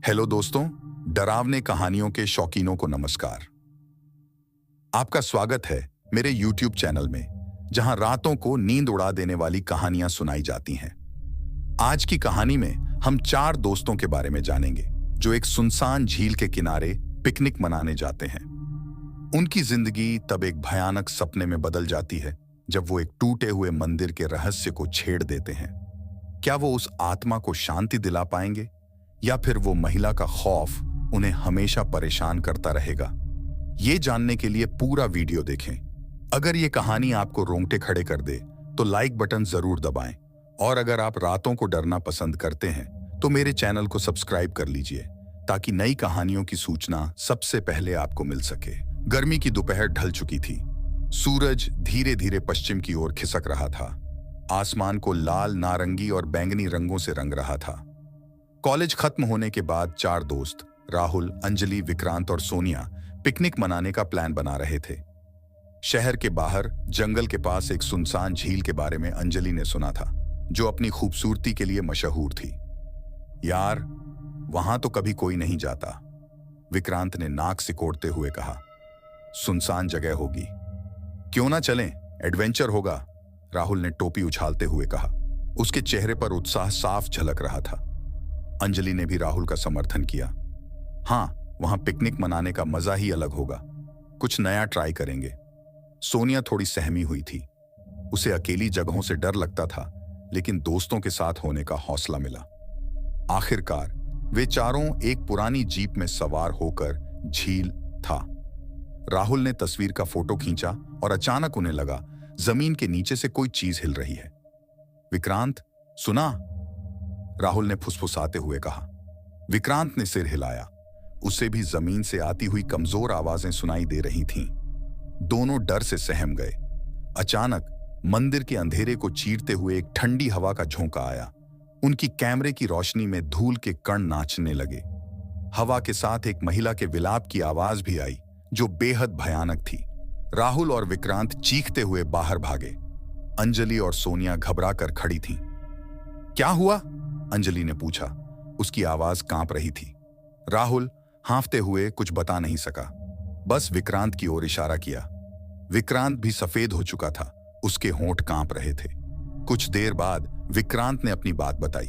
Hello दोस्तों, डरावने कहानियों के शौकीनों को नमस्कार। आपका स्वागत है मेरे YouTube चैनल में, जहां रातों को नींद उड़ा देने वाली कहानियां सुनाई जाती हैं। आज की कहानी में हम 4 दोस्तों के बारे में जानेंगे जो एक सुनसान झील के किनारे पिकनिक मनाने जाते हैं। उनकी जिंदगी तब एक भयानक सपने में बदल जाती है जब वो एक टूटे हुए मंदिर के रहस्य को छेड़ देते हैं। क्या वो उस आत्मा को शांति दिला पाएंगे या फिर वो महिला का खौफ उन्हें हमेशा परेशान करता रहेगा? ये जानने के लिए पूरा वीडियो देखें। अगर ये कहानी आपको रोंगटे खड़े कर दे तो लाइक बटन जरूर दबाएं, और अगर आप रातों को डरना पसंद करते हैं तो मेरे चैनल को सब्सक्राइब कर लीजिए ताकि नई कहानियों की सूचना सबसे पहले आपको मिल सके। गर्मी की दोपहर ढल चुकी थी। सूरज धीरे धीरे पश्चिम की ओर खिसक रहा था। आसमान को लाल, नारंगी और बैंगनी रंगों से रंग रहा था। कॉलेज खत्म होने के बाद 4 दोस्त राहुल, अंजलि, विक्रांत और सोनिया पिकनिक मनाने का प्लान बना रहे थे। शहर के बाहर जंगल के पास एक सुनसान झील के बारे में अंजलि ने सुना था, जो अपनी खूबसूरती के लिए मशहूर थी। यार, वहां तो कभी कोई नहीं जाता, विक्रांत ने नाक सिकोड़ते हुए कहा। सुनसान जगह होगी, क्यों ना चलें, एडवेंचर होगा, राहुल ने टोपी उछालते हुए कहा। उसके चेहरे पर उत्साह साफ झलक रहा था। अंजलि ने भी राहुल का समर्थन किया। हाँ, वहां पिकनिक मनाने का मजा ही अलग होगा, कुछ नया ट्राई करेंगे। सोनिया थोड़ी सहमी हुई थी। उसे अकेली जगहों से डर लगता था, लेकिन दोस्तों के साथ होने का हौसला मिला। आखिरकार वे चारों एक पुरानी जीप में सवार होकर झील था। राहुल ने तस्वीर का फोटो खींचा और अचानक उन्हें लगा जमीन के नीचे से कोई चीज हिल रही है। विक्रांत, सुना? राहुल ने फुसफुसाते हुए कहा। विक्रांत ने सिर हिलाया। उसे भी जमीन से आती हुई कमजोर आवाजें सुनाई दे रही थीं। दोनों डर से सहम गए। अचानक मंदिर के अंधेरे को चीरते हुए एक ठंडी हवा का झोंका आया। उनकी कैमरे की रोशनी में धूल के कण नाचने लगे। हवा के साथ एक महिला के विलाप की आवाज भी आई, जो बेहद भयानक थी। राहुल और विक्रांत चीखते हुए बाहर भागे। अंजलि और सोनिया घबरा कर खड़ी थीं। क्या हुआ? अंजलि ने पूछा। उसकी आवाज कांप रही थी। राहुल हांफते हुए कुछ बता नहीं सका, बस विक्रांत की ओर इशारा किया। विक्रांत भी सफेद हो चुका था, उसके होंठ कांप रहे थे। कुछ देर बाद विक्रांत ने अपनी बात बताई।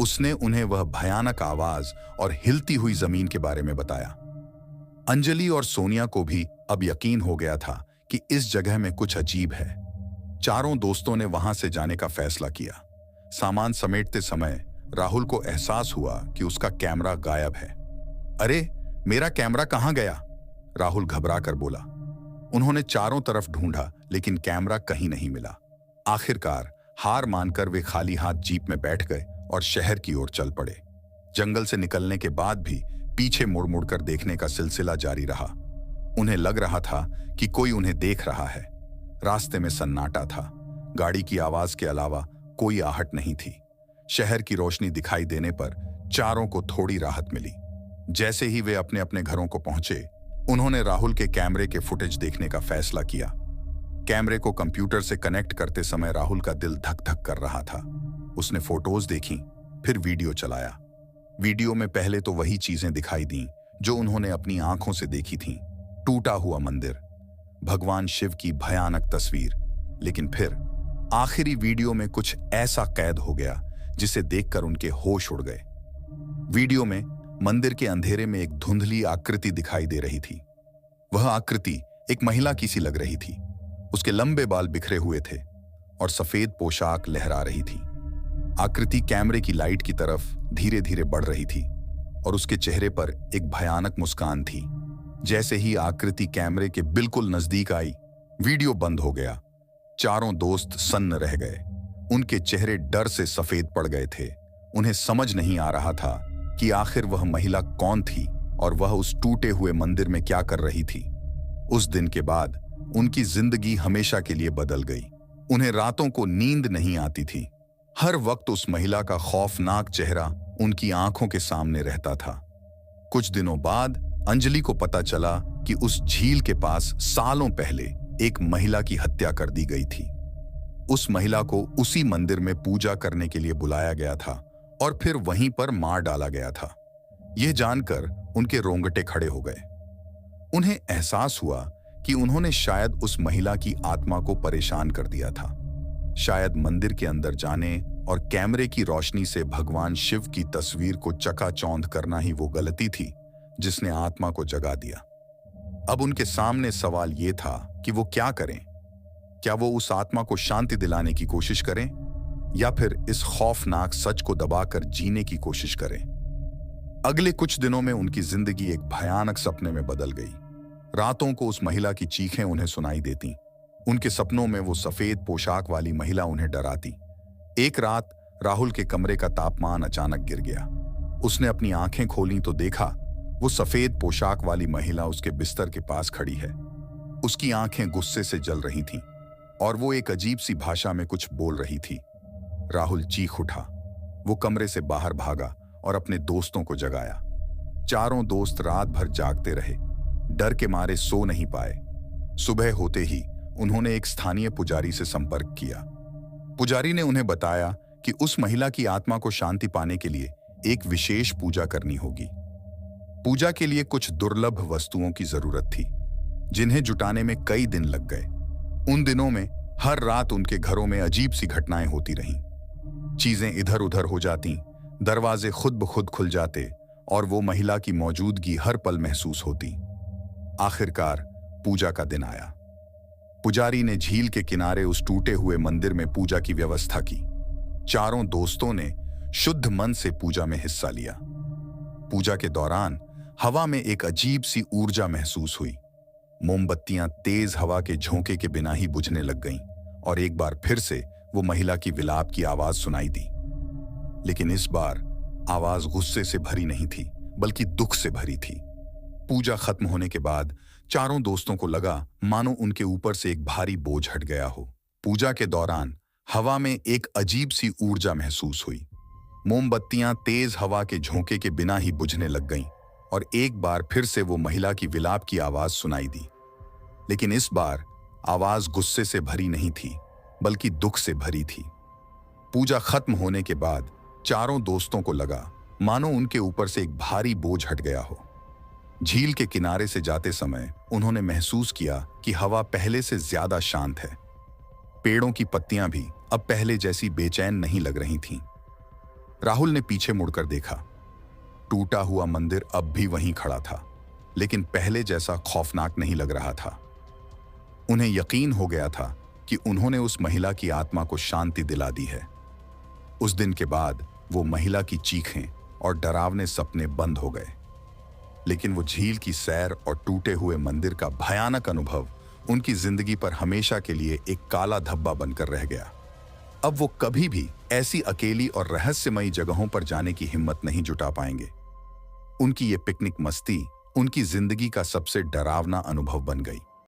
उसने उन्हें वह भयानक आवाज और हिलती हुई जमीन के बारे में बताया। अंजलि और सोनिया को भी अब यकीन हो गया था कि इस जगह में कुछ अजीब है। चारों दोस्तों ने वहां से जाने का फैसला किया। सामान समेटते समय राहुल को एहसास हुआ कि उसका कैमरा गायब है। अरे, मेरा कैमरा कहां गया? राहुल घबरा कर बोला। उन्होंने चारों तरफ ढूंढा, लेकिन कैमरा कहीं नहीं मिला। आखिरकार हार मानकर वे खाली हाथ जीप में बैठ गए और शहर की ओर चल पड़े। जंगल से निकलने के बाद भी पीछे मुड़ मुड़ कर देखने का सिलसिला जारी रहा। उन्हें लग रहा था कि कोई उन्हें देख रहा है। रास्ते में सन्नाटा था। गाड़ी की आवाज के अलावा कोई आहट नहीं थी। शहर की रोशनी दिखाई देने पर चारों को थोड़ी राहत मिली। जैसे ही वे अपने अपने घरों को पहुंचे, उन्होंने राहुल के कैमरे के फुटेज देखने का फैसला किया। कैमरे को कंप्यूटर से कनेक्ट करते समय राहुल का दिल धक धक कर रहा था। उसने फोटोज देखी, फिर वीडियो चलाया। वीडियो में पहले तो वही चीजें दिखाई दीं जो उन्होंने अपनी आंखों से देखी थीं। टूटा हुआ मंदिर, भगवान शिव की भयानक तस्वीर। लेकिन फिर आखिरी वीडियो में कुछ ऐसा कैद हो गया जिसे देखकर उनके होश उड़ गए। वीडियो में मंदिर के अंधेरे में एक धुंधली आकृति दिखाई दे रही थी। वह आकृति एक महिला की सी लग रही थी। उसके लंबे बाल बिखरे हुए थे और सफेद पोशाक लहरा रही थी। आकृति कैमरे की लाइट की तरफ धीरे धीरे बढ़ रही थी और उसके चेहरे पर एक भयानक मुस्कान थी। जैसे ही आकृति कैमरे के बिल्कुल नजदीक आई, वीडियो बंद हो गया। चारों दोस्त सन्न रह गए। उनके चेहरे डर से सफेद पड़ गए थे। उन्हें समझ नहीं आ रहा था कि आखिर वह महिला कौन थी और वह उस टूटे हुए मंदिर में क्या कर रही थी। उस दिन के बाद उनकी जिंदगी हमेशा के लिए बदल गई। उन्हें रातों को नींद नहीं आती थी। हर वक्त उस महिला का खौफनाक चेहरा उनकी आंखों के सामने रहता था। कुछ दिनों बाद अंजलि को पता चला कि उस झील के पास सालों पहले एक महिला की हत्या कर दी गई थी। उस महिला को उसी मंदिर में पूजा करने के लिए बुलाया गया था और फिर वहीं पर मार डाला गया था। यह जानकर उनके रोंगटे खड़े हो गए। उन्हें एहसास हुआ कि उन्होंने शायद उस महिला की आत्मा को परेशान कर दिया था। शायद मंदिर के अंदर जाने और कैमरे की रोशनी से भगवान शिव की तस्वीर को चकाचौंध करना ही वो गलती थी जिसने आत्मा को जगा दिया। अब उनके सामने सवाल ये था कि वो क्या करें। क्या वो उस आत्मा को शांति दिलाने की कोशिश करें या फिर इस खौफनाक सच को दबाकर जीने की कोशिश करें। अगले कुछ दिनों में उनकी जिंदगी एक भयानक सपने में बदल गई। रातों को उस महिला की चीखें उन्हें सुनाई देती। उनके सपनों में वो सफेद पोशाक वाली महिला उन्हें डराती। एक रात राहुल के कमरे का तापमान अचानक गिर गया। उसने अपनी आंखें खोली तो देखा वो सफेद पोशाक वाली महिला उसके बिस्तर के पास खड़ी है। उसकी आंखें गुस्से से जल रही थीं और वो एक अजीब सी भाषा में कुछ बोल रही थी। राहुल चीख उठा। वो कमरे से बाहर भागा और अपने दोस्तों को जगाया। चारों दोस्त रात भर जागते रहे, डर के मारे सो नहीं पाए। सुबह होते ही उन्होंने एक स्थानीय पुजारी से संपर्क किया। पुजारी ने उन्हें बताया कि उस महिला की आत्मा को शांति पाने के लिए एक विशेष पूजा करनी होगी। पूजा के लिए कुछ दुर्लभ वस्तुओं की जरूरत थी, जिन्हें जुटाने में कई दिन लग गए। उन दिनों में हर रात उनके घरों में अजीब सी घटनाएं होती रहीं। चीजें इधर उधर हो जाती, दरवाजे खुद ब खुद खुल जाते और वो महिला की मौजूदगी हर पल महसूस होती। आखिरकार पूजा का दिन आया। पुजारी ने झील के किनारे उस टूटे हुए मंदिर में पूजा की व्यवस्था की। चारों दोस्तों ने शुद्ध मन से पूजा में हिस्सा लिया। पूजा के दौरान हवा में एक अजीब सी ऊर्जा महसूस हुई। मोमबत्तियां तेज हवा के झोंके के बिना ही बुझने लग गईं और एक बार फिर से वो महिला की विलाप की आवाज सुनाई दी। लेकिन इस बार आवाज गुस्से से भरी नहीं थी, बल्कि दुख से भरी थी। पूजा खत्म होने के बाद चारों दोस्तों को लगा मानो उनके ऊपर से एक भारी बोझ हट गया हो। पूजा के दौरान हवा में एक अजीब सी ऊर्जा महसूस हुई। मोमबत्तियां तेज हवा के झोंके के बिना ही बुझने लग गईं और एक बार फिर से वो महिला की विलाप की आवाज सुनाई दी। लेकिन इस बार आवाज गुस्से से भरी नहीं थी, बल्कि दुख से भरी थी। पूजा खत्म होने के बाद चारों दोस्तों को लगा मानो उनके ऊपर से एक भारी बोझ हट गया हो। झील के किनारे से जाते समय उन्होंने महसूस किया कि हवा पहले से ज्यादा शांत है। पेड़ों की पत्तियां भी अब पहले जैसी बेचैन नहीं लग रही थीं। राहुल ने पीछे मुड़कर देखा। टूटा हुआ मंदिर अब भी वहीं खड़ा था, लेकिन पहले जैसा खौफनाक नहीं लग रहा था। उन्हें यकीन हो गया था कि उन्होंने उस महिला की आत्मा को शांति दिला दी है। उस दिन के बाद वो महिला की चीखें और डरावने सपने बंद हो गए। लेकिन वो झील की सैर और टूटे हुए मंदिर का भयानक अनुभव उनकी जिंदगी पर हमेशा के लिए एक काला धब्बा बनकर रह गया। अब वो कभी भी ऐसी अकेली और रहस्यमयी जगहों पर जाने की हिम्मत नहीं जुटा पाएंगे। उनकी ये पिकनिक मस्ती उनकी जिंदगी का सबसे डरावना अनुभव बन गई।